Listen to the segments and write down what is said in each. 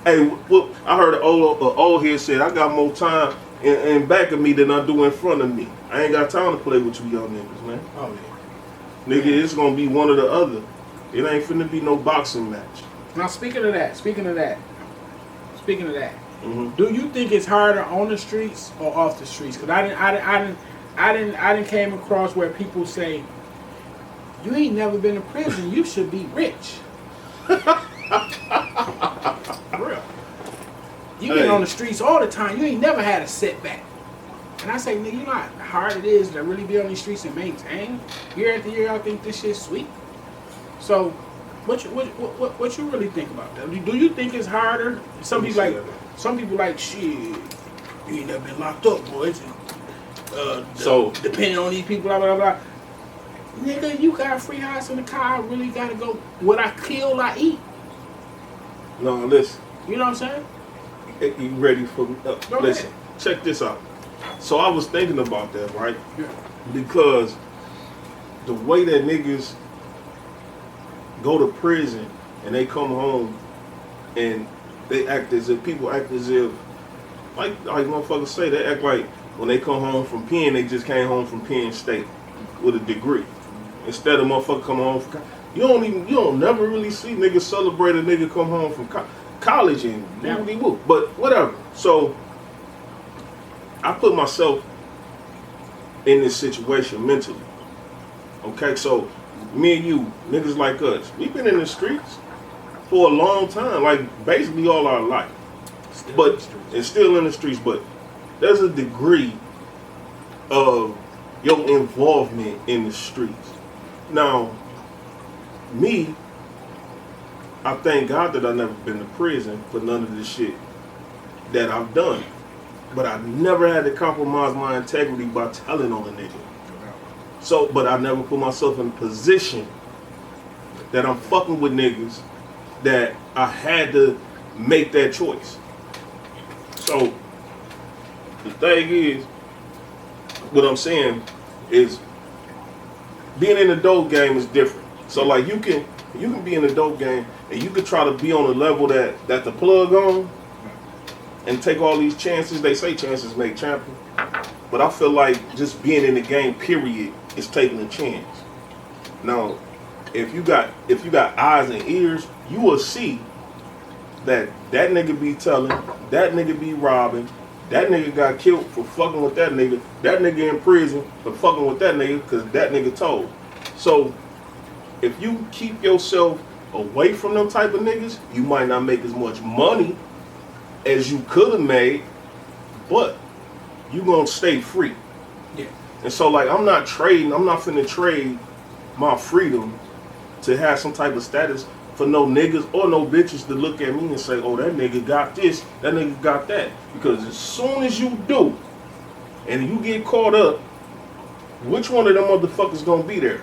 Hey, what I heard an old head said, I got more time in back of me than I do in front of me. I ain't got time to play with you young niggas, man. Oh yeah. Nigga, it's gonna be one or the other. It ain't finna be no boxing match. Now speaking of that, Mm-hmm. do you think it's harder on the streets or off the streets? Because I didn't came across where people say, you ain't never been to prison, you should be rich. For real. You been on the streets all the time, you ain't never had a setback. And I say, nigga, you know how hard it is to really be on these streets and maintain year after year. I think this shit's sweet. So, what you really think about that? Do you think it's harder? Some people like shit. You ain't never been locked up, boys. So depending on these people, blah blah blah. Nigga, you got a free house in the car. I really gotta go. What I kill, I eat. No, listen. You know what I'm saying? You ready for me? Listen, check this out. So I was thinking about that, right? Yeah. Because the way that niggas go to prison and they come home and they act as if people act as if like motherfuckers say, they act like when they come home from Penn, they just came home from Penn State with a degree. Instead of motherfucker come home from you don't never really see niggas celebrate a nigga come home from college and woo. But whatever. So I put myself in this situation mentally. Okay, so me and you, niggas like us, we've been in the streets for a long time, like basically all our life. Still in the streets, but there's a degree of your involvement in the streets. Now, me, I thank God that I've never been to prison for none of this shit that I've done. But I never had to compromise my integrity by telling on a nigga. So, but I never put myself in a position that I'm fucking with niggas that I had to make that choice. So, the thing is, what I'm saying is, being in the dope game is different. So, like, you can be in the dope game and you can try to be on a level that the plug on and take all these chances. They say chances make champion, but I feel like just being in the game, period, is taking a chance. Now, if you got eyes and ears, you will see that nigga be telling, that nigga be robbing, that nigga got killed for fucking with that nigga in prison for fucking with that nigga because that nigga told. So, if you keep yourself away from them type of niggas, you might not make as much money as you could have made, but you gonna stay free. Yeah. And so, like, I'm not finna trade my freedom to have some type of status for no niggas or no bitches to look at me and say, oh, that nigga got this, that nigga got that. Because as soon as you do, and you get caught up, which one of them motherfuckers gonna be there?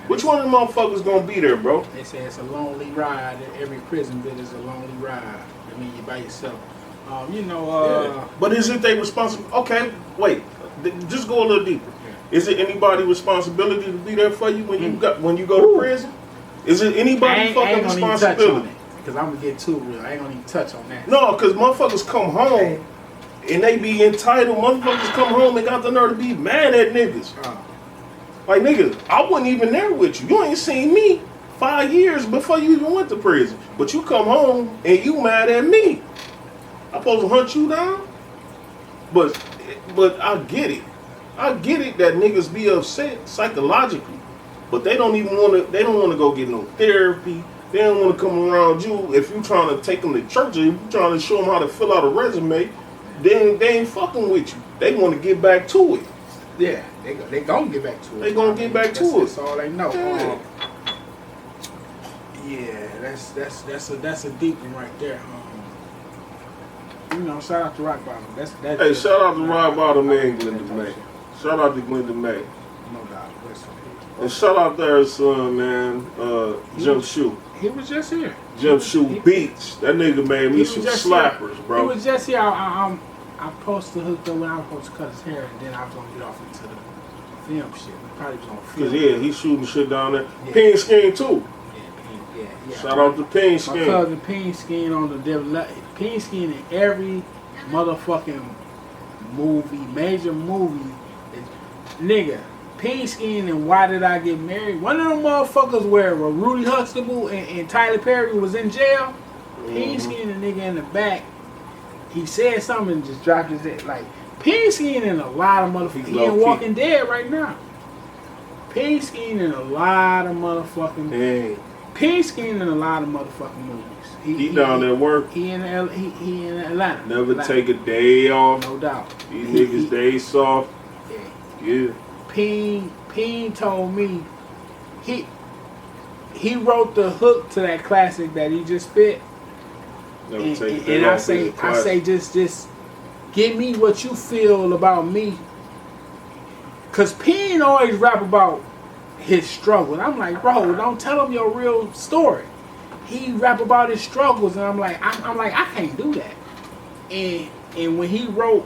Which one of them motherfuckers gonna be there, bro? They say it's a lonely ride. Every prison bit is a lonely ride. I mean, you're by yourself. Yeah. But is it they responsible? Okay, wait. Just go a little deeper. Yeah. Is it anybody's responsibility to be there for you when you go to prison? Is it anybody's fucking responsibility? Because I'm gonna get too real. I ain't gonna even touch on that. No, because motherfuckers come home and they be entitled. Motherfuckers come home and got the nerve to be mad at niggas. Like, nigga, I wasn't even there with you. You ain't seen me 5 years before you even went to prison. But you come home and you mad at me. I'm supposed to hunt you down? But I get it. I get it that niggas be upset psychologically. But they don't want to go get no therapy. They don't want to come around you. If you trying to take them to church, if you trying to show them how to fill out a resume, then they ain't fucking with you. They want to get back to it. Yeah, they gonna get back to it. They gonna get back to it. That's all they know. Yeah, that's a deep one right there. Shout out to Rock Bottom. Hey, shout out to Rock Bottom and Glenda May. Shout out to Glenda May. No doubt. And shout out to her son, man, Jump Shoe. He was just here. Jump Shoe Beats. That nigga made me some slappers, bro. He was just here. I'm supposed to hook up when I was supposed to cut his hair, and then I was going to get off into the film shit. He probably was on film. Because, yeah, he's shooting shit down there. Yeah. Pink Skin, too. Yeah, Yeah. Shout out to Pink My Skin. cousin Pink Skin on the Pink Skin in every motherfucking movie, major movie. Nigga, Pink Skin and Why Did I Get Married? One of them motherfuckers where Rudy Huxtable and Tyler Perry was in jail. Pink Skin, the nigga in the back, he said something and just dropped his head. Like, Pink Skin in a lot of motherfuckers. He in Walking Dead right now. Pink Skin in a lot of motherfucking. Dang. Pink Skin in a lot of motherfucking movies. He down there working. He in Atlanta. Never take a day off. No doubt. These niggas days soft. Yeah. Peen told me he wrote the hook to that classic that he just spit. And I say just give me what you feel about me. Cause Peen always rap about his struggle. And I'm like, bro, don't tell him your real story. He rap about his struggles, and I'm like, I can't do that. And when he wrote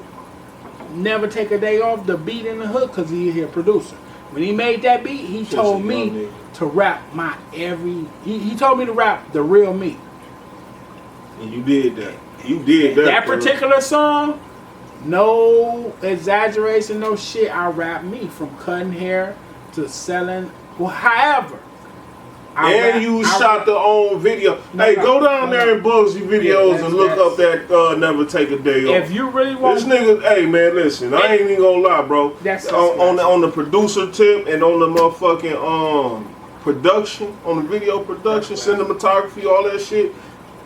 Never Take a Day Off, the beat in the hook, cause he a producer. When he made that beat, he told me to rap my every. He told me to rap the real me. And you did that. You did that. That particular song, no exaggeration, no shit. I rap me from cutting hair to selling. Well, however. You shot the own video. Hey, go down there in Bugsy videos and look up that Never Take a Day Off. If you really want this nigga, hey man, listen, I ain't even gonna lie, bro. On the producer tip and on the motherfucking production, on the video production, cinematography, all that shit.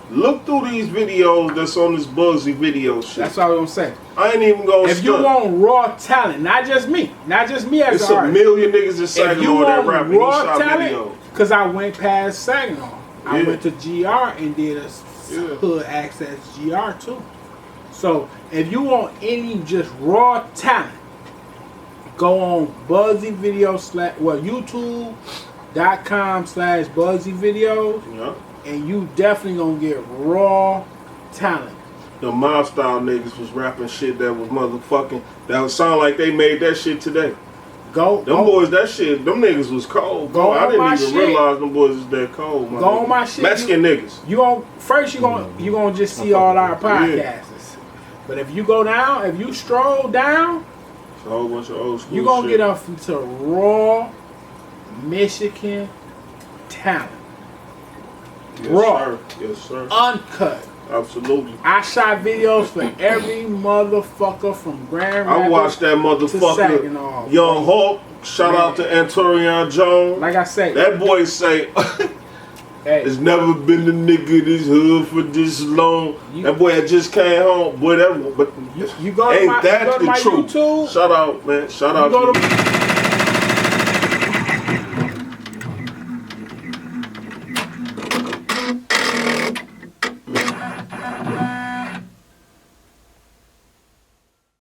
Look through these videos that's on this Bugsy video shit. That's all I'm saying. I ain't even gonna If you want raw talent, not just me as an artist. It's a million niggas in Saginaw that rap and he shot video. Because I went past Saginaw. I went to GR and did a Hood Access GR too. So if you want any just raw talent, go on Bugsy Video YouTube.com/Bugsy Videos. Yeah. And you definitely gonna get raw talent. The mob style niggas was rapping shit that was motherfucking. That would sound like they made that shit today. Them boys, that shit, them niggas was cold. Bro. I didn't even realize them boys was that cold. Go on my shit. Mexican niggas. You gonna just see all our podcasts. But if you go down, if you stroll down, it's a whole bunch of old school. You gonna get up into raw Michigan talent. Yes, raw. Sir. Yes, sir. Uncut. Absolutely. I shot videos for every motherfucker from Grand Rapids. I watched that motherfucker Young Hawk. Shout out to Anturion Jones. Like I say, that boy say, "There's never been a nigga this hood for this long." That boy had just came home. Whatever, but you go ain't to that the truth? YouTube. Shout out, man. Shout out to you.